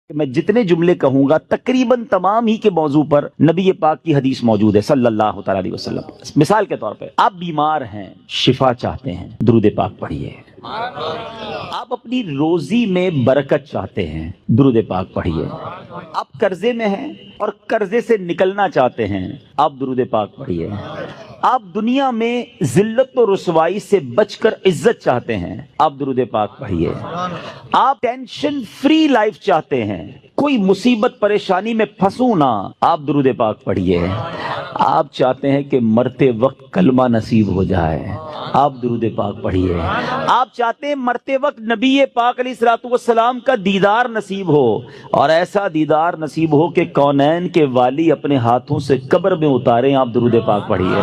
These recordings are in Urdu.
میں جتنے جملے کہوں گا تقریباً تمام ہی کے موضوع پر نبی پاک کی حدیث موجود ہے صلی اللہ تعالی علیہ وسلم۔ مثال کے طور پہ آپ بیمار ہیں، شفا چاہتے ہیں، درود پاک پڑھیے۔ آپ اپنی روزی میں برکت چاہتے ہیں، درود پاک پڑھیے۔ آپ قرضے میں ہیں اور قرضے سے نکلنا چاہتے ہیں، آپ درود پاک پڑھیے۔ آپ دنیا میں ذلت و رسوائی سے بچ کر عزت چاہتے ہیں، آپ درود پاک پڑھیے۔ آپ ٹینشن فری لائف چاہتے ہیں، کوئی مصیبت پریشانی میں پھنسوں نہ، آپ درود پاک پڑھیے۔ آپ چاہتے ہیں کہ مرتے وقت کلمہ نصیب ہو جائے، آپ درود پاک پڑھیے۔ آپ چاہتے ہیں مرتے وقت نبی پاک علیہ الصلوۃ والسلام کا دیدار نصیب ہو، اور ایسا دیدار نصیب ہو کہ کونین کے والی اپنے ہاتھوں سے قبر میں اتاریں، آپ درود پاک پڑھیے۔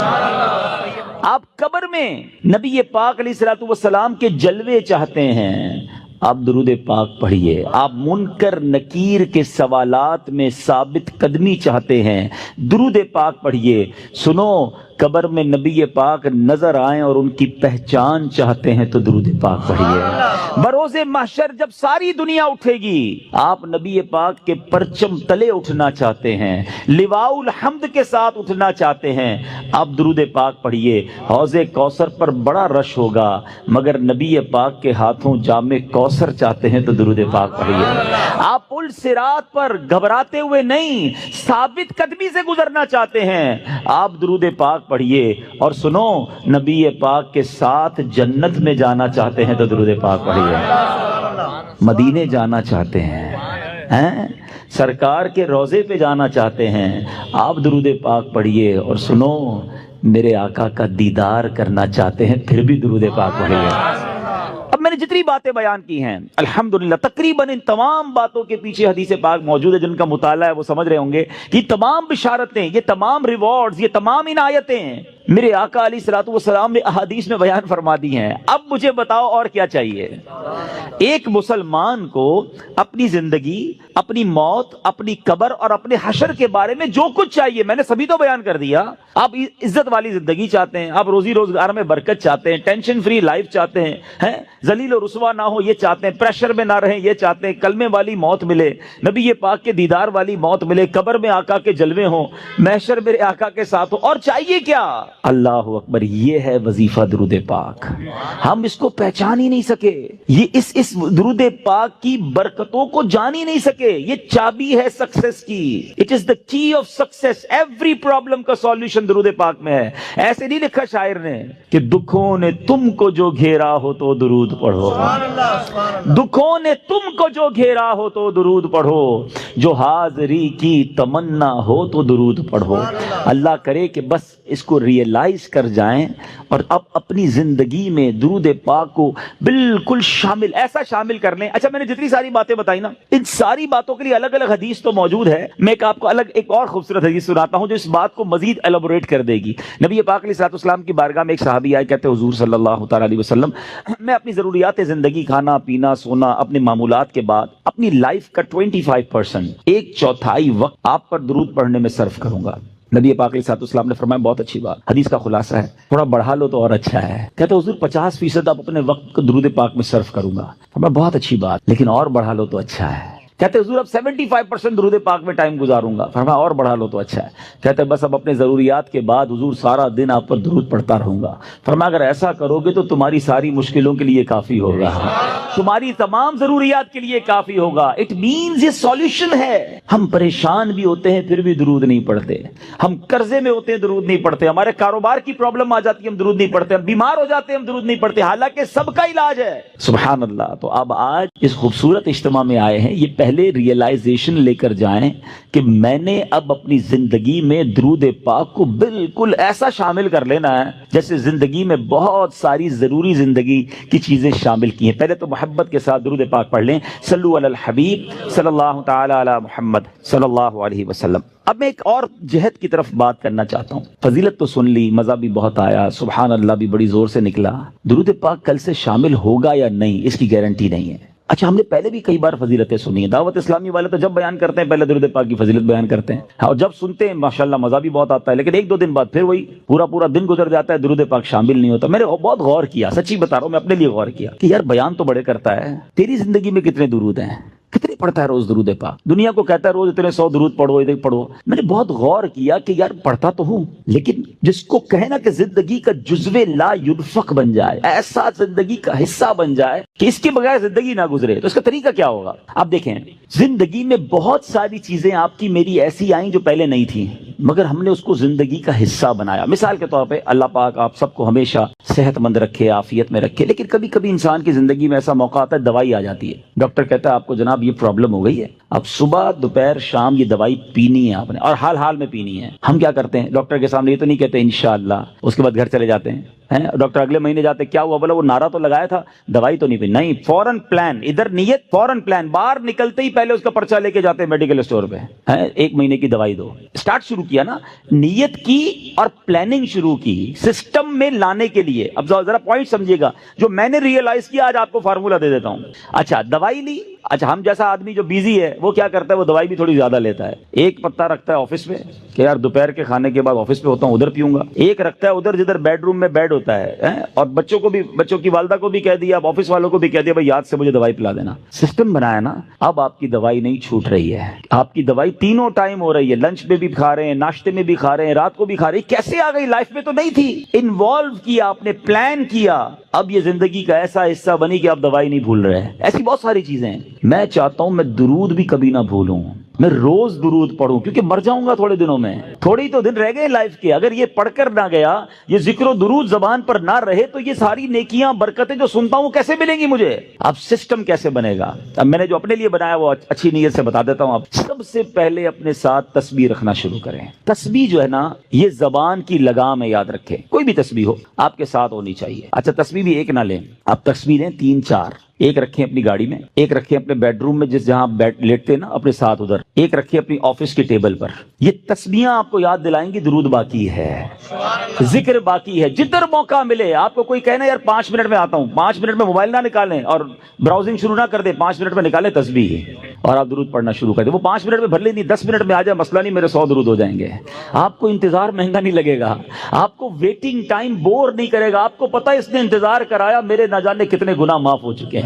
آپ قبر میں نبی پاک علیہ الصلوۃ والسلام کے جلوے چاہتے ہیں، آپ درود پاک پڑھیے۔ آپ منکر نکیر کے سوالات میں ثابت قدمی چاہتے ہیں، درود پاک پڑھیے۔ سنو، قبر میں نبی پاک نظر آئیں اور ان کی پہچان چاہتے ہیں تو درود پاک پڑھیے۔ بروز محشر جب ساری دنیا اٹھے گی، آپ نبی پاک کے پرچم تلے اٹھنا چاہتے ہیں، لواء الحمد کے ساتھ اٹھنا چاہتے ہیں، آپ درود پاک پڑھیے۔ حوض کوثر پر بڑا رش ہوگا، مگر نبی پاک کے ہاتھوں جام کوثر چاہتے ہیں تو درود پاک پڑھیے۔ آپ پل صراط پر گھبراتے ہوئے نہیں، ثابت قدمی سے گزرنا چاہتے ہیں، آپ درود پاک پڑھیے۔ اور سنو، نبی پاک کے ساتھ جنت میں جانا چاہتے ہیں تو درود پاک پڑھیے۔ مدینے جانا چاہتے ہیں، سرکار کے روضے پہ جانا چاہتے ہیں، آپ درود پاک پڑھیے۔ اور سنو، میرے آقا کا دیدار کرنا چاہتے ہیں، پھر بھی درود پاک پڑھیے۔ اب میں نے جتنی باتیں بیان کی ہیں الحمدللہ تقریباً ان تمام باتوں کے پیچھے حدیث پاک موجود ہے، جن کا مطالعہ ہے وہ سمجھ رہے ہوں گے کہ یہ تمام بشارتیں، یہ تمام ریوارڈز، یہ تمام عنایتیں میرے آقا علیہ الصلوۃ والسلام نے احادیث میں بیان فرما دی ہیں۔ اب مجھے بتاؤ اور کیا چاہیے؟ ایک مسلمان کو اپنی زندگی، اپنی موت، اپنی قبر اور اپنے حشر کے بارے میں جو کچھ چاہیے میں نے سبھی تو بیان کر دیا۔ آپ عزت والی زندگی چاہتے ہیں، آپ روزی روزگار میں برکت چاہتے ہیں، ٹینشن فری لائف چاہتے ہیں، ذلیل و رسوا نہ ہو یہ چاہتے ہیں، پریشر میں نہ رہیں یہ چاہتے ہیں، کلمے والی موت ملے، نبی پاک کے دیدار والی موت ملے، قبر میں آقا کے جلوے ہوں، محشر میرے آقا کے ساتھ ہو، اور چاہیے کیا؟ اللہ اکبر، یہ ہے وظیفہ درود پاک۔ ہم اس کو پہچان ہی نہیں سکے، یہ اس درود پاک کی برکتوں کو جان ہی نہیں سکے۔ یہ چابی ہے سکسیس کی، اٹ از دا کی آف سکسیس۔ ایوری پرابلم کا سولوشن درود پاک میں ہے۔ ایسے نہیں لکھا شاعر نے کہ دکھوں نے تم کو جو گھیرا ہو تو درود پڑھو، دکھوں نے تم کو جو گھیرا ہو تو درود پڑھو، جو حاضری کی تمنا ہو تو درود پڑھو۔ اللہ کرے کہ بس اس کو ریئلائز کر جائیں اور اب اپنی زندگی میں درود پاک کو بالکل شامل، ایسا شامل کر لیں۔ اچھا، میں نے جتنی ساری باتیں بتائی نا، ان ساری باتوں کے لیے الگ الگ حدیث تو موجود ہے، میں آپ کو الگ ایک اور خوبصورت حدیث سناتا ہوں جو اس بات کو مزید ایلابوریٹ کر دے گی۔ نبی پاک علیہ الصلوۃ والسلام کی بارگاہ میں ایک صحابی آئے، کہتے حضور صلی اللہ تعالی علیہ وسلم، میں اپنی ضروریات زندگی، کھانا پینا سونا، اپنے معمولات کے بعد اپنی لائف کا 25%، ایک چوتھائی وقت آپ پر درود پڑھنے میں صرف کروں گا۔ نبی پاک علیہ الصلوۃ والسلام نے فرمایا بہت اچھی بات، حدیث کا خلاصہ ہے، تھوڑا بڑھا لو تو اور اچھا ہے۔ کہتے حضور 50% آپ اپنے وقت کو درود پاک میں صرف کروں گا۔ فرمایا بہت اچھی بات، لیکن اور بڑھا لو تو اچھا ہے۔ کہتے حضور اب 75% درود پاک میں ٹائم گزاروں گا۔ فرمایا اور بڑھا لو تو اچھا ہے۔ کہتے بس اب اپنے ضروریات کے بعد حضور سارا دن آپ پر درود پڑھتا رہوں گا۔ فرمایا اگر ایسا کرو گے تو تمہاری ساری مشکلوں کے لیے کافی ہوگا، تمہاری تمام ضروریات کے لیے کافی ہوگا۔ اٹ مینز یہ سولوشن ہے۔ ہم پریشان بھی ہوتے ہیں پھر بھی درود نہیں پڑھتے، ہم قرضے میں ہوتے ہیں درود نہیں پڑھتے، ہمارے کاروبار کی پرابلم آ جاتی ہے ہم درود نہیں پڑھتے، ہم بیمار ہو جاتے ہیں ہم درود نہیں پڑھتے، حالانکہ سب کا علاج ہے۔ سبحان اللہ۔ تو اب آج اس خوبصورت اجتماع میں آئے ہیں، یہ پہلے ریئلائزیشن لے کر جائیں کہ میں نے اب اپنی زندگی میں درود پاک کو بالکل ایسا شامل کر لینا ہے جیسے زندگی میں بہت ساری ضروری زندگی کی چیزیں شامل کی ہیں۔ پہلے تو محبت کے ساتھ درود پاک پڑھ لیں، صلو علی الحبیب صلی اللہ تعالی علی محمد صلی اللہ علیہ وسلم۔ اب میں ایک اور جہت کی طرف بات کرنا چاہتا ہوں۔ فضیلت تو سن لی، مزہ بھی بہت آیا، سبحان اللہ بھی بڑی زور سے نکلا، درود پاک کل سے شامل ہوگا یا نہیں اس کی گارنٹی نہیں ہے۔ اچھا، ہم نے پہلے بھی کئی بار فضیلتیں سنی ہیں، دعوت اسلامی والے تو جب بیان کرتے ہیں پہلے درود پاک کی فضیلت بیان کرتے ہیں، اور جب سنتے ہیں ماشاءاللہ مزہ بھی بہت آتا ہے، لیکن ایک دو دن بعد پھر وہی پورا دن گزر جاتا ہے، درود پاک شامل نہیں ہوتا۔ میں نے بہت غور کیا، سچی بتا رہا ہوں، میں اپنے لیے غور کیا کہ یار بیان تو بڑے کرتا ہے، تیری زندگی میں کتنے درود ہیں؟ کتنے پڑھتا ہے روز درود پاک؟ دنیا کو کہتا ہے روز اتنے 100 درود پڑھو، اتنے پڑھو. میں نے بہت غور کیا کہ یار پڑھتا تو ہوں، لیکن جس کو کہے نا کہ زندگی کا جزو لا ينفق بن جائے، ایسا زندگی کا حصہ بن جائے کہ اس کے بغیر زندگی نہ گزرے، تو اس کا طریقہ کیا ہوگا؟ آپ دیکھیں، زندگی میں بہت ساری چیزیں آپ کی میری ایسی آئیں جو پہلے نہیں تھیں، مگر ہم نے اس کو زندگی کا حصہ بنایا. مثال کے طور پہ اللہ پاک آپ سب کو ہمیشہ صحت مند رکھے، عافیت میں رکھے، لیکن کبھی کبھی انسان کی زندگی میں ایسا موقع آتا ہے دوائی آ جاتی ہے. ڈاکٹر کہتا ہے آپ کو جناب یہ پرابلم ہو گئی ہے، اب صبح دوپہر شام یہ دوائی پینی ہے آپ نے، اور حال حال میں پینی ہے. ہم کیا کرتے ہیں؟ ڈاکٹر کے سامنے یہ تو نہیں کہتے انشاءاللہ، اس کے بعد گھر چلے جاتے ہیں. ڈاکٹر اگلے مہینے جاتے، کیا ہوا؟ بولا وہ نعرہ تو لگایا تھا، دوائی تو نہیں پی. نہیں، فوراً پلان، ادھر نیت، فوراً پلان، باہر نکلتے ہی پہلے اس کا پرچہ لے کے جاتے ہیں میڈیکل اسٹور پہ. 1 مہینے کی دوائی دو. اسٹارٹ شروع کیا نا، نیت کی اور پلاننگ شروع کی سسٹم میں لانے کے لیے. اب ذرا پوائنٹ سمجھیے گا جو میں نے ریئلائز کیا، آج آپ کو فارمولا دے دیتا ہوں. اچھا دوائی لی، اچھا ہم جیسا آدمی جو بیزی ہے وہ کیا کرتا ہے؟ وہ دوائی بھی تھوڑی زیادہ لیتا ہے. ایک پتا رکھتا ہے آفس میں کہ یار دوپہر کے کھانے کے بعد آفس پہ ہوتا ہوں ادھر پیوں گا. ایک رکھتا ہے ادھر جدھر بیڈ روم میں بیڈ ہوتا ہے، اور بچوں کو بھی، بچوں کی والدہ کو بھی کہہ دیا، اب آفس والوں کو بھی کہہ دیا بھائی یاد سے مجھے دوائی پلا دینا. سسٹم بنایا نا. اب آپ کی دوائی نہیں چھوٹ رہی ہے، آپ کی دوائی تینوں ٹائم ہو رہی ہے. لنچ میں بھی کھا رہے ہیں، ناشتے میں بھی کھا رہے ہیں، رات کو بھی کھا رہے ہیں. کیسے آ گئی؟ لائف میں تو نہیں تھی. انوالو کیا آپ نے، پلان کیا، اب یہ زندگی کا ایسا حصہ بنی کہ آپ دوائی نہیں بھول رہے. ایسی بہت ساری چیزیں ہیں. میں چاہتا ہوں میں درود بھی کبھی نہ بھولوں، میں روز درود پڑھوں، کیونکہ مر جاؤں گا تھوڑے دنوں میں، تھوڑی تو دن رہ گئے لائف کے. اگر یہ پڑھ کر نہ گیا، یہ ذکر و درود زبان پر نہ رہے، تو یہ ساری نیکیاں برکتیں جو سنتا ہوں کیسے ملیں گی مجھے؟ اب سسٹم کیسے بنے گا؟ اب میں نے جو اپنے لیے بنایا وہ اچھی نیت سے بتا دیتا ہوں. اب سب سے پہلے اپنے ساتھ تسبیح رکھنا شروع کریں. تسبیح جو ہے نا، یہ زبان کی لگام ہے، یاد رکھیں. کوئی بھی تسبیح ہو آپ کے ساتھ ہونی چاہیے. اچھا تسبیح بھی ایک نہ لیں، آپ تسبیح لیں 3-4. ایک رکھیں اپنی گاڑی میں، ایک رکھیں اپنے بیڈ روم میں جہاں لیٹتے ہیں نا اپنے ساتھ ادھر، ایک رکھیں اپنی آفس کی ٹیبل پر. یہ تسبیحاں آپ کو یاد دلائیں گی درود باقی ہے، ذکر باقی ہے. جدھر موقع ملے آپ کو کوئی کہنا یار 5 منٹ میں آتا ہوں، 5 منٹ میں موبائل نہ نکالیں اور براؤزنگ شروع نہ کر دیں، 5 منٹ میں نکالیں تسبیح اور آپ درود پڑھنا شروع کر دیں. وہ 5 منٹ میں بھر لیں، نہیں 10 منٹ میں آ جائے مسئلہ نہیں، میرے 100 درود ہو جائیں گے. آپ کو انتظار مہنگا نہیں لگے گا، آپ کو ویٹنگ ٹائم بور نہیں کرے گا. آپ کو پتہ ہے اس نے انتظار کرایا، میرے نہ جانے کتنے گناہ معاف ہو چکے ہیں.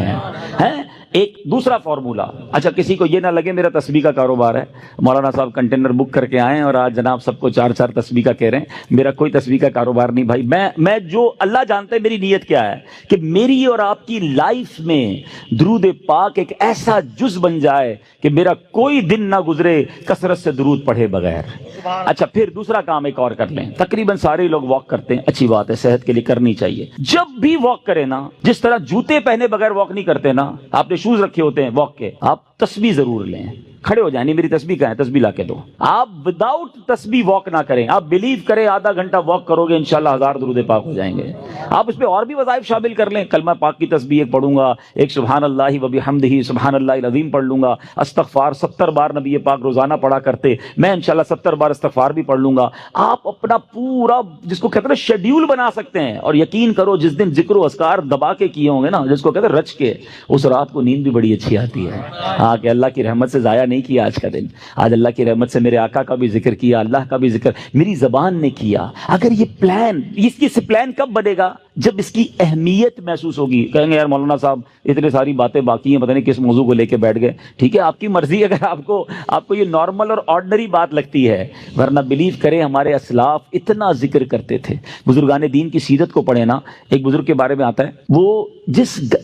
ایک دوسرا فارمولا. اچھا کسی کو یہ نہ لگے میرا تسبیح کا کاروبار ہے، مولانا صاحب کنٹینر بک کر کے آئے اور آج جناب سب کو 4 تسبیح کا کہہ رہے ہیں. میرا کوئی تسبیح کا کاروبار نہیں بھائی. میں جو اللہ جانتا ہے میری نیت کیا ہے کہ میری اور آپ کی لائف میں درود پاک ایک ایسا جز بن جائے کہ میرا کوئی دن نہ گزرے کثرت سے درود پڑھے بغیر. اچھا پھر دوسرا کام ایک اور کر لیں. تقریباً سارے لوگ واک کرتے ہیں، اچھی بات ہے، صحت کے لیے کرنی چاہیے. جب بھی واک کریں نا، جس طرح جوتے پہنے بغیر واک نہیں کرتے نا، آپ نے شوز رکھے ہوتے ہیں واک کے، آپ تسبیح ضرور لیں. کھڑے ہو جائیں، نہیں میری تسبیح کہاں ہے، تسبیح لا کے دو. آپ وداؤٹ تسبیح واک نہ کریں. آپ بلیو کریں آدھا گھنٹہ واک کرو گے انشاءاللہ 1000 درود پاک ہو جائیں گے. آپ اس پہ اور بھی وظائف شامل کر لیں. کلمہ پاک کی تسبیح ایک پڑھوں گا، ایک سبحان اللہ و بحمدہ سبحان اللہ العظیم پڑھ لوں گا. استغفار 70 بار نبی پاک روزانہ پڑھا کرتے، میں انشاءاللہ 70 بار استغفار بھی پڑھ لوں گا. آپ اپنا پورا جس کو کہتے ہیں شیڈیول بنا سکتے ہیں. اور یقین کرو جس دن ذکر و اذکار دبا کے کیے ہوں گے نا، جس کو کہتے ہیں رچ کے، اس رات کو نیند بھی بڑی اچھی آتی ہے. ہاں کہ اللہ کی رحمت سے ضائع نہیں کیا آج کا دن. آج اللہ کی رحمت سے میرے آقا کا بھی ذکر کیا، اللہ کا بھی ذکر میری زبان نے کیا. اگر یہ پلان، اس پلان کب بنے گا؟ جب اس کی اہمیت محسوس ہوگی. کہیں گے یار مولانا صاحب اتنے ساری باتیں باقی ہیں، پتہ نہیں کس موضوع کو لے کے بیٹھ گئے. ٹھیک ہے، آپ کی مرضی. اگر آپ کو یہ نارمل اور آرڈنری بات لگتی ہے، ورنہ بلیو کریں ہمارے اسلاف اتنا ذکر کرتے تھے. بزرگان دین کی سیرت کو پڑھیں نا، ایک بزرگ کے بارے میں آتا ہے وہ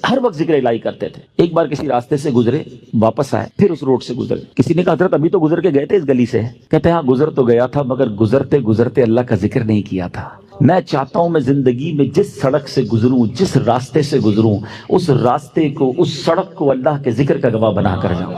ہر وقت ذکر الہی کرتے تھے. ایک بار کسی راستے سے گزرے، واپس آئے، پھر اس روڈ سے گزرے. کسی نے کہا حضرت ابھی تو گزر کے گئے تھے اس گلی سے. کہتے ہیں ہاں گزر تو گیا تھا، مگر گزرتے گزرتے اللہ کا ذکر نہیں کیا تھا. میں چاہتا ہوں میں زندگی میں جس سڑک سے گزروں، جس راستے سے گزروں، اس راستے کو، اس سڑک کو اللہ کے ذکر کا گواہ بنا کر جاؤں.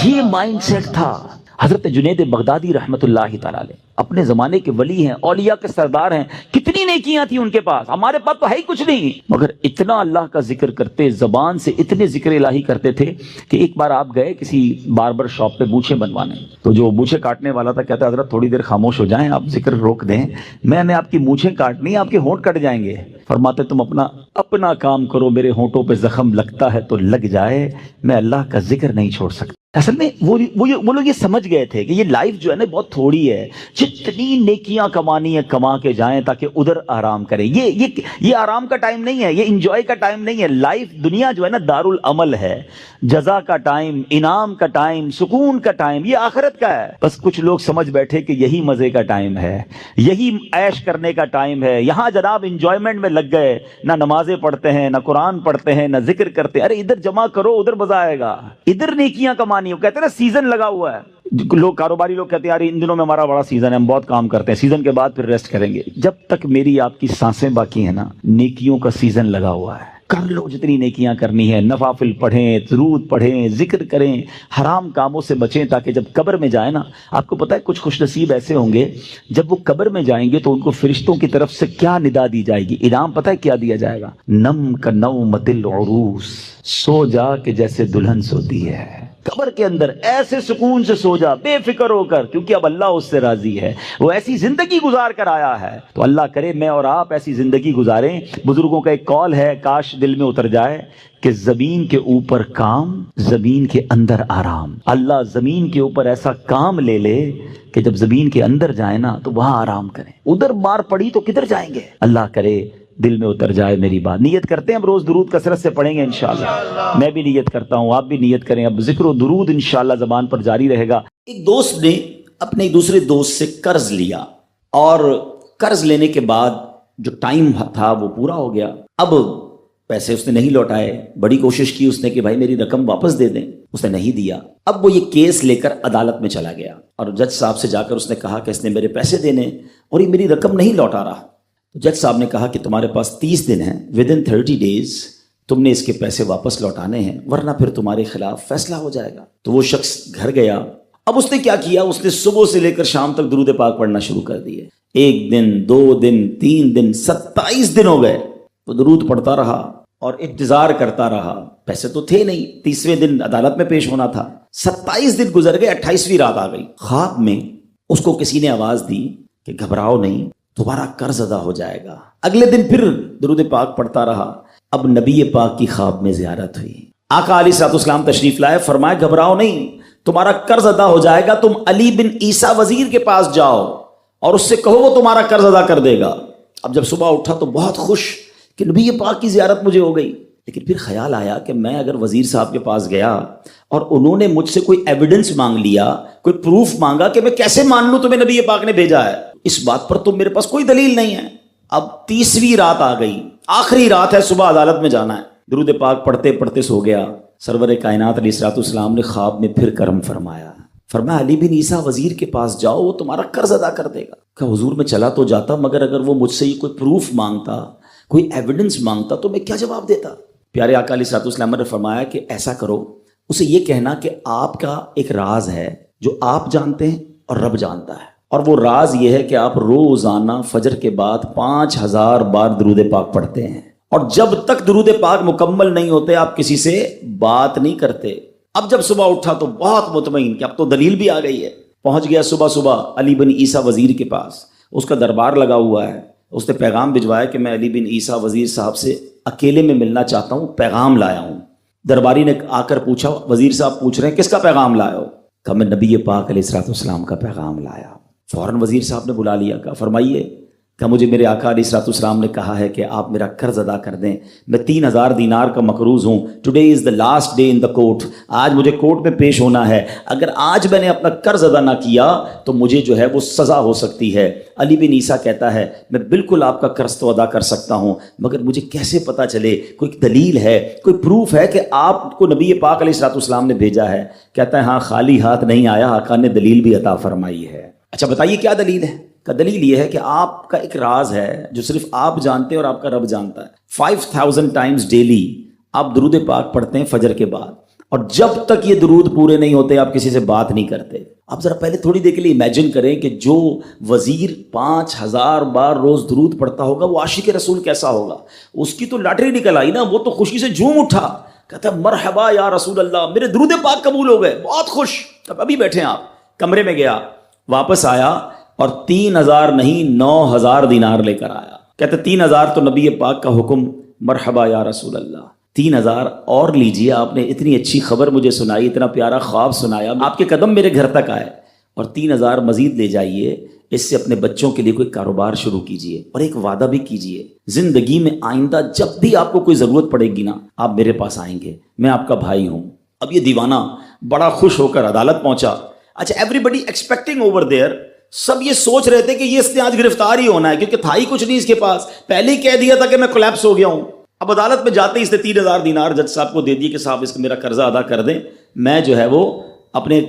یہ مائنڈ سیٹ تھا. حضرت جنید بغدادی رحمت اللہ تعالی علیہ اپنے زمانے کے ولی ہیں، اولیاء کے سردار ہیں. کتنی نیکیاں تھیں ان کے پاس، ہمارے پاس تو ہے ہی کچھ نہیں، مگر اتنا اللہ کا ذکر کرتے، زبان سے اتنے ذکر الہی کرتے تھے کہ ایک بار آپ گئے کسی باربر شاپ پہ مونچھیں بنوانے. تو جو مونچھیں کاٹنے والا تھا کہتا حضرت تھوڑی دیر خاموش ہو جائیں، آپ ذکر روک دیں، میں نے آپ کی مونچھیں کاٹنی، آپ کے ہونٹ کٹ جائیں گے. فرماتے تم اپنا کام کرو، میرے ہونٹوں پہ زخم لگتا ہے تو لگ جائے، میں اللہ کا ذکر نہیں چھوڑ سکتا. اصل میں وہ لوگ یہ سمجھ گئے تھے کہ یہ لائف جو ہے نا بہت تھوڑی ہے، جتنی نیکیاں کمانی ہے کما کے جائیں تاکہ ادھر آرام کریں. یہ آرام کا ٹائم نہیں ہے، یہ انجوائے کا ٹائم نہیں ہے. لائف دنیا جو ہے نا دار العمل ہے، جزا کا ٹائم، انعام کا ٹائم، سکون کا ٹائم یہ آخرت کا ہے. بس کچھ لوگ سمجھ بیٹھے کہ یہی مزے کا ٹائم ہے، یہی عیش کرنے کا ٹائم ہے. یہاں جناب انجوائمنٹ میں لگ گئے، نہ نمازیں پڑھتے ہیں، نہ قرآن پڑھتے ہیں، نہ ذکر کرتے ہیں. ارے ادھر جمع کرو، ادھر مزہ آئے گا. ادھر نیکیاں کمانی، وہ کہتے ہیں نا سیزن لگا ہوا ہے. لوگ کاروباری لوگ کہتے ہیں یار ان دنوں میں ہمارا بڑا سیزن ہے، ہم بہت کام کرتے ہیں، سیزن کے بعد پھر ریسٹ کریں گے. جب تک میری آپ کی سانسیں باقی ہیں نا، نیکیوں کا سیزن لگا ہوا ہے. کر لو جتنی نیکیاں کرنی ہے، نوافل پڑھیں، درود پڑھیں، ذکر کریں، حرام کاموں سے بچیں، تاکہ جب قبر میں جائیں نا، آپ کو پتہ ہے کچھ خوش نصیب ایسے ہوں گے جب وہ قبر میں جائیں گے تو ان کو فرشتوں کی طرف سے کیا ندا دی جائے گی، انعام پتہ ہے کیا دیا جائے گا؟ نم کا نومت العروس، سو جا کہ جیسے دلہن سوتی ہے. قبر کے اندر ایسے سکون سے سو جا، بے فکر ہو کر، کیونکہ اب اللہ اس سے راضی ہے، وہ ایسی زندگی گزار کر آیا ہے. تو اللہ کرے میں اور آپ ایسی زندگی گزاریں. بزرگوں کا ایک قول ہے، کاش دل میں اتر جائے، کہ زمین کے اوپر کام، زمین کے اندر آرام. اللہ زمین کے اوپر ایسا کام لے لے کہ جب زمین کے اندر جائیں نا تو وہاں آرام کریں. ادھر مار پڑی تو کدھر جائیں گے؟ اللہ کرے دل میں اتر جائے میری بات. نیت کرتے ہیں ہم روز درود کثرت سے پڑھیں گے انشاءاللہ. میں بھی نیت کرتا ہوں، آپ بھی نیت کریں. اب ذکر و درود انشاءاللہ زبان پر جاری رہے گا. ایک دوست نے اپنے ایک دوسرے دوست سے قرض لیا، اور قرض لینے کے بعد جو ٹائم تھا وہ پورا ہو گیا. اب پیسے اس نے نہیں لوٹائے. بڑی کوشش کی اس نے کہ بھائی میری رقم واپس دے دیں، اس نے نہیں دیا. اب وہ یہ کیس لے کر عدالت میں چلا گیا اور جج صاحب سے جا کر اس نے کہا کہ اس نے میرے پیسے دینے اور یہ میری رقم نہیں لوٹا رہا. جج صاحب نے کہا کہ تمہارے پاس 30 دن ہیں، ودن 30 days تم نے اس کے پیسے واپس لوٹانے ہیں، ورنہ پھر تمہارے خلاف فیصلہ ہو جائے گا. تو وہ شخص گھر گیا. اب اس نے کیا کیا، اس نے صبح سے لے کر شام تک درود پاک پڑھنا شروع کر دیے. 1 دن 2 دن 3 دن 27 دن ہو گئے. وہ درود پڑھتا رہا اور انتظار کرتا رہا. پیسے تو تھے نہیں، 30ویں دن عدالت میں پیش ہونا تھا. 27 دن گزر گئے، 28ویں رات آ گئی. خواب میں اس کو کسی نے آواز دی کہ گھبراؤ نہیں، تمہارا قرض ادا ہو جائے گا. اگلے دن پھر درود پاک پڑھتا رہا. اب نبی پاک کی خواب میں زیارت ہوئی. آقا علیہ الصلوۃ والسلام تشریف لائے، فرمایا گھبراؤ نہیں، تمہارا قرض ادا ہو جائے گا. تم علی بن عیسیٰ وزیر کے پاس جاؤ اور اس سے کہو وہ تمہارا قرض ادا کر دے گا. اب جب صبح اٹھا تو بہت خوش کہ نبی پاک کی زیارت مجھے ہو گئی. لیکن پھر خیال آیا کہ میں اگر وزیر صاحب کے پاس گیا اور انہوں نے مجھ سے کوئی ایویڈنس مانگ لیا، کوئی پروف مانگا، کہ میں کیسے مان لوں تمہیں نبی پاک نے بھیجا ہے؟ اس بات پر تو میرے پاس کوئی دلیل نہیں ہے. اب 30ویں رات آ گئی، آخری رات ہے، صبح عدالت میں جانا ہے. درود پاک پڑھتے پڑھتے سو گیا. سرور کائنات علیہ الصلوۃ والسلام نے خواب میں پھر کرم فرمایا. فرمایا علی بن عیسیٰ وزیر کے پاس جاؤ، وہ تمہارا قرض ادا کر دے گا. کہ حضور میں چلا تو جاتا، مگر اگر وہ مجھ سے یہ کوئی پروف مانگتا، کوئی ایویڈنس مانگتا تو میں کیا جواب دیتا؟ پیارے آقا علیہ الصلوۃ والسلام نے فرمایا کہ ایسا کرو، اسے یہ کہنا کہ آپ کا ایک راز ہے جو آپ جانتے ہیں اور رب جانتا ہے، اور وہ راز یہ ہے کہ آپ روزانہ فجر کے بعد 5000 بار درود پاک پڑھتے ہیں، اور جب تک درود پاک مکمل نہیں ہوتے آپ کسی سے بات نہیں کرتے. اب جب صبح اٹھا تو بہت مطمئن کہ اب تو دلیل بھی آ گئی ہے. پہنچ گیا صبح صبح علی بن عیسیٰ وزیر کے پاس. اس کا دربار لگا ہوا ہے. اس نے پیغام بھجوایا کہ میں علی بن عیسیٰ وزیر صاحب سے اکیلے میں ملنا چاہتا ہوں، پیغام لایا ہوں. درباری نے آ کر پوچھا، وزیر صاحب پوچھ رہے ہیں کس کا پیغام لایا ہو؟ کہا میں نبی پاک علیہ الصلوۃ والسلام کا پیغام لایا. فوراً وزیر صاحب نے بلا لیا. کہا فرمائیے. کہ مجھے میرے آقا علیہ الصلوۃ والسلام نے کہا ہے کہ آپ میرا قرض ادا کر دیں. میں 3000 دینار کا مقروض ہوں. Today is the last day in the court. آج مجھے کورٹ میں پیش ہونا ہے. اگر آج میں نے اپنا قرض ادا نہ کیا تو مجھے جو ہے وہ سزا ہو سکتی ہے. علی بن عیسیٰ کہتا ہے میں بالکل آپ کا قرض تو ادا کر سکتا ہوں، مگر مجھے کیسے پتہ چلے، کوئی دلیل ہے، کوئی پروف ہے کہ آپ کو نبی پاک علیہ الصلوۃ والسلام نے بھیجا ہے؟ کہتا ہے ہاں، خالی ہاتھ نہیں آیا، آقا نے دلیل بھی عطا فرمائی ہے. اچھا بتائیے کیا دلیل ہے؟ کا دلیل یہ ہے کہ آپ کا ایک راز ہے جو صرف آپ جانتے ہیں اور آپ کا رب جانتا ہے. 5000 ٹائمز ڈیلی آپ درود پاک پڑھتے ہیں فجر کے بعد، اور جب تک یہ درود پورے نہیں ہوتے آپ کسی سے بات نہیں کرتے. آپ ذرا پہلے تھوڑی دیر کے لیے امیجن کریں کہ جو وزیر 5000 بار روز درود پڑھتا ہوگا وہ عاشق رسول کیسا ہوگا. اس کی تو لاٹری نکل آئی نا، وہ تو خوشی سے جھوم اٹھا، کہتا مرحبا یا رسول اللہ، میرے درود پاک قبول ہو گئے، بہت خوش. اب ابھی بیٹھے ہیں آپ، کمرے میں گیا، واپس آیا اور 3000 نہیں 9000 دینار لے کر آیا. کہتے 3000 تو نبی پاک کا حکم، مرحبا یا رسول اللہ. 3,000 اور لیجیے. آپ نے اتنی اچھی خبر مجھے سنائی, اتنا پیارا خواب سنایا, آپ کے قدم میرے گھر تک آئے, اور 3,000 مزید لے جائیے. اس سے اپنے بچوں کے لیے کوئی کاروبار شروع کیجیے, اور ایک وعدہ بھی کیجیے, زندگی میں آئندہ جب بھی آپ کو کوئی ضرورت پڑے گی نا, آپ میرے پاس آئیں گے, میں آپ کا بھائی ہوں. اب یہ دیوانہ بڑا خوش ہو کر عدالت پہنچا. اچھا, everybody expecting over there, سب یہ سوچ رہے تھے کہ یہ اس نے آج گرفتار ہی ہونا ہے, کیونکہ تھا ہی کچھ نہیں اس کے پاس, پہلے ہی کہہ دیا تھا کہ میں کولیپس ہو گیا ہوں. اب عدالت میں جاتے ہی اس نے 3,000 دینار جج صاحب کو دے دیے کہ صاحب اس کا میرا قرضہ ادا کر دیں, میں جو ہے وہ اپنے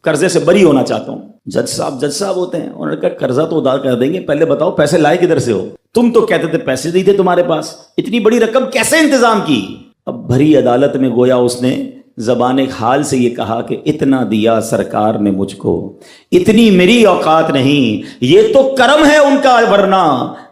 قرضے سے بری ہونا چاہتا ہوں. جج صاحب ہوتے ہیں, انہوں نے کہا قرضہ تو ادا کر دیں گے, پہلے بتاؤ پیسے لائے کدھر سے ہو؟ تم تو کہتے تھے پیسے نہیں تھے تمہارے پاس, اتنی بڑی رقم کیسے انتظام کی؟ اب بھری عدالت میں گویا اس نے زبان حال سے یہ کہا کہ اتنا دیا سرکار نے مجھ کو, اتنی میری اوقات نہیں, یہ تو کرم ہے ان کا, ورنہ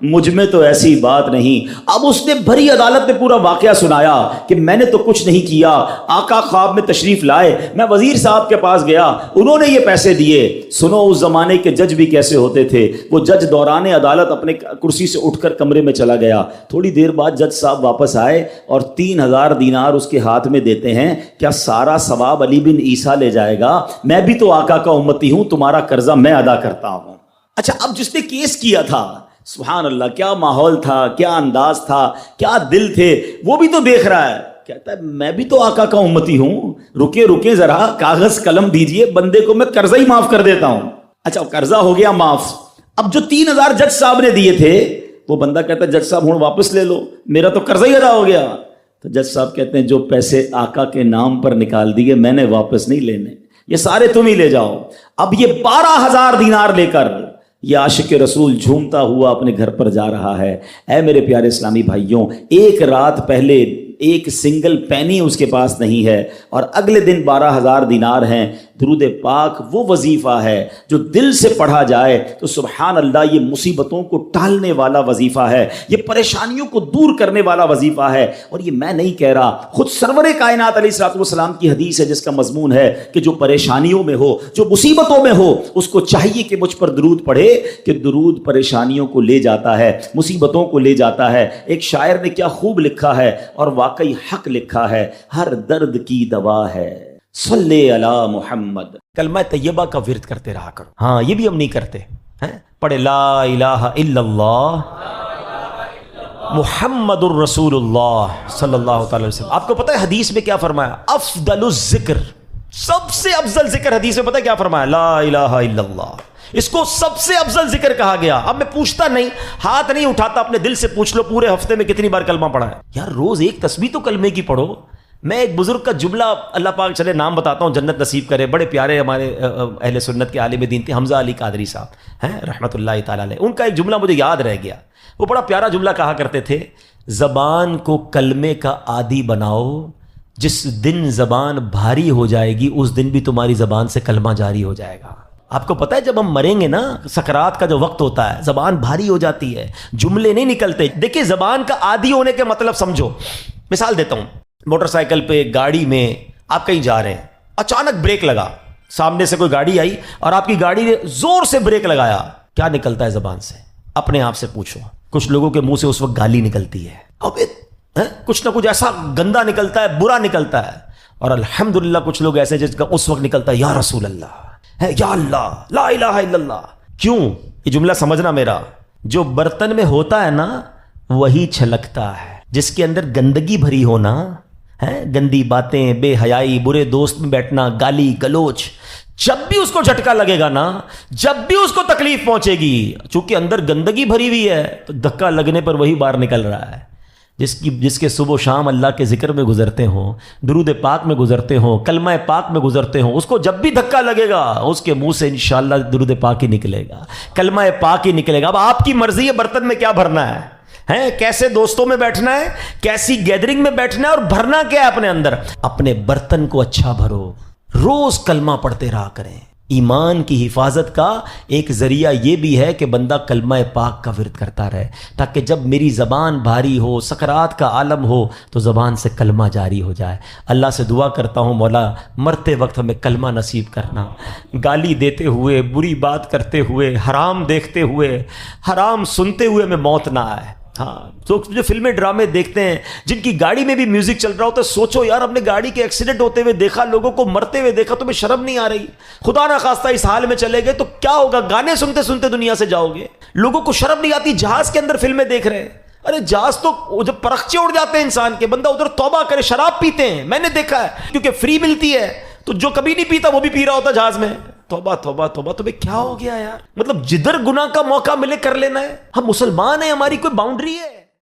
مجھ میں تو ایسی بات نہیں. اب اس نے بھری عدالت میں پورا واقعہ سنایا کہ میں نے تو کچھ نہیں کیا, آقا خواب میں تشریف لائے, میں وزیر صاحب کے پاس گیا, انہوں نے یہ پیسے دیے. سنو اس زمانے کے جج بھی کیسے ہوتے تھے. وہ جج دوران عدالت اپنے کرسی سے اٹھ کر کمرے میں چلا گیا. تھوڑی دیر بعد جج صاحب واپس آئے اور 3,000 دینار اس کے ہاتھ میں دیتے ہیں. کیا سارا ثواب علی بن عیسیٰ لے جائے گا؟ میں بھی تو آقا کا امتی ہوں, تمہارا قرضہ میں ادا کرتا ہوں. اچھا, اب جس نے کیس کیا تھا, سبحان اللہ, کیا ماحول تھا, کیا انداز تھا, کیا دل تھے, وہ بھی تو دیکھ رہا ہے, کہتا ہے میں بھی تو آقا کا امتی ہوں, رکے ذرا, کاغذ قلم دیجئے, بندے کو میں قرضہ ہی معاف کر دیتا ہوں. اچھا, قرضہ ہو گیا معاف. اب جو 3,000 جج صاحب نے دیے تھے, وہ بندہ کہتا ہے جج صاحب ہوں واپس لے لو, میرا تو قرضہ ہی ادا ہو گیا. تو جج صاحب کہتے ہیں جو پیسے آقا کے نام پر نکال دیے میں نے واپس نہیں لینے, یہ سارے تم ہی لے جاؤ. اب یہ 12,000 دینار لے کر یہ عاشق رسول جھومتا ہوا اپنے گھر پر جا رہا ہے. اے میرے پیارے اسلامی بھائیوں, ایک رات پہلے ایک سنگل پینی اس کے پاس نہیں ہے, اور اگلے دن 12,000 دینار ہیں. درود پاک وہ وظیفہ ہے جو دل سے پڑھا جائے تو سبحان اللہ یہ مصیبتوں کو ٹالنے والا وظیفہ ہے, یہ پریشانیوں کو دور کرنے والا وظیفہ ہے. اور یہ میں نہیں کہہ رہا, خود سرور کائنات علیہ الصلوۃ والسلام کی حدیث ہے جس کا مضمون ہے کہ جو پریشانیوں میں ہو, جو مصیبتوں میں ہو, اس کو چاہیے کہ مجھ پر درود پڑھے, کہ درود پریشانیوں کو لے جاتا ہے, مصیبتوں کو لے جاتا ہے. ایک شاعر نے کیا خوب لکھا ہے, اور واقعی حق لکھا ہے, ہر درد کی دوا ہے صلی علی محمد. کلمہ طیبہ کا ورد کرتے رہا کرو. ہاں, یہ بھی ہم نہیں کرتے ہیں. پڑھے لا الہ الا اللہ محمد الرسول اللہ صلی اللہ تعالی وسلم. آپ کو پتہ ہے حدیث میں کیا فرمایا؟ افضل الذکر, سب سے افضل ذکر حدیث میں پتہ ہے کیا فرمایا؟ لا الہ الا اللہ. اس کو سب سے افضل ذکر کہا گیا. اب میں پوچھتا نہیں, ہاتھ نہیں اٹھاتا, اپنے دل سے پوچھ لو پورے ہفتے میں کتنی بار کلمہ پڑھا ہے. یار روز ایک تسبیح تو کلمے کی پڑھو. میں ایک بزرگ کا جملہ, اللہ پاک چلے نام بتاتا ہوں, جنت نصیب کرے, بڑے پیارے ہمارے اہل سنت کے عالم دین تھے, حمزہ علی قادری صاحب ہیں رحمۃ اللہ تعالیٰ علیہ. ان کا ایک جملہ مجھے یاد رہ گیا. وہ بڑا پیارا جملہ کہا کرتے تھے, زبان کو کلمے کا عادی بناؤ, جس دن زبان بھاری ہو جائے گی اس دن بھی تمہاری زبان سے کلمہ جاری ہو جائے گا. آپ کو پتہ ہے جب ہم مریں گے نا, سکرات کا جو وقت ہوتا ہے, زبان بھاری ہو جاتی ہے, جملے نہیں نکلتے. دیکھیں زبان کا عادی ہونے کے مطلب سمجھو. مثال دیتا ہوں, موٹر سائیکل پہ, گاڑی میں آپ کہیں جا رہے ہیں, اچانک بریک لگا, سامنے سے کوئی گاڑی آئی اور آپ کی گاڑی نے زور سے بریک لگایا, کیا نکلتا ہے زبان سے؟ اپنے آپ سے پوچھو. کچھ لوگوں کے منہ سے اس وقت گالی نکلتی ہے, اب کچھ نہ کچھ ایسا گندا نکلتا ہے, برا نکلتا ہے. اور الحمدللہ کچھ لوگ ایسے جس کا اس وقت نکلتا ہے یا رسول اللہ ہے, یا اللہ, لا الہ الا اللہ. کیوں؟ یہ جملہ سمجھنا میرا, جو برتن میں ہوتا ہے نا وہی چھلکتا ہے. جس کے اندر گندگی بھری ہونا ہے, گندی باتیں, بے حیائی, برے دوست میں بیٹھنا, گالی گلوچ, جب بھی اس کو جھٹکا لگے گا نا, جب بھی اس کو تکلیف پہنچے گی, چونکہ اندر گندگی بھری ہوئی ہے تو دھکا لگنے پر وہی باہر نکل رہا ہے. جس کے صبح و شام اللہ کے ذکر میں گزرتے ہوں, درود پاک میں گزرتے ہوں, کلمہ پاک میں گزرتے ہوں, اس کو جب بھی دھکا لگے گا اس کے منہ سے انشاءاللہ درود پاک ہی نکلے گا, کلمہ پاک ہی نکلے گا. اب آپ کی مرضی ہے برتن میں کیا بھرنا ہے, کیسے دوستوں میں بیٹھنا ہے, کیسی گیدرنگ میں بیٹھنا ہے, اور بھرنا کیا ہے اپنے اندر. اپنے برتن کو اچھا بھرو, روز کلمہ پڑھتے رہا کریں. ایمان کی حفاظت کا ایک ذریعہ یہ بھی ہے کہ بندہ کلمہ پاک کا ورد کرتا رہے, تاکہ جب میری زبان بھاری ہو, سکرات کا عالم ہو, تو زبان سے کلمہ جاری ہو جائے. اللہ سے دعا کرتا ہوں مولا مرتے وقت ہمیں کلمہ نصیب کرنا. گالی دیتے ہوئے, بری بات کرتے ہوئے, حرام دیکھتے ہوئے, حرام سنتے ہوئے ہمیں موت نہ آئے. ہاں تو جو فلمیں ڈرامے دیکھتے ہیں جن کی گاڑی میں بھی میوزک چل رہا ہوتا ہے, سوچو یار اپنے گاڑی کے ایکسیڈنٹ ہوتے ہوئے دیکھا, لوگوں کو مرتے ہوئے دیکھا, تمہیں شرم نہیں آ رہی؟ خدا نہ خواستہ اس حال میں چلے گئے تو کیا ہوگا؟ گانے سنتے سنتے دنیا سے جاؤ گے. لوگوں کو شرم نہیں آتی جہاز کے اندر فلمیں دیکھ رہے ہیں. ارے جہاز تو جب پرخچے اڑ جاتے ہیں انسان کے, بندہ ادھر توبہ کرے. شراب پیتے ہیں, میں نے دیکھا ہے, کیونکہ فری ملتی ہے تو جو کبھی نہیں پیتا وہ بھی پی رہا ہوتا جہاز میں. توبہ توبہ توبہ, تمہیں کیا ہو گیا یار؟ مطلب جدھر گناہ کا موقع ملے کر لینا ہے. ہم مسلمان ہیں, ہماری کوئی باؤنڈری ہے؟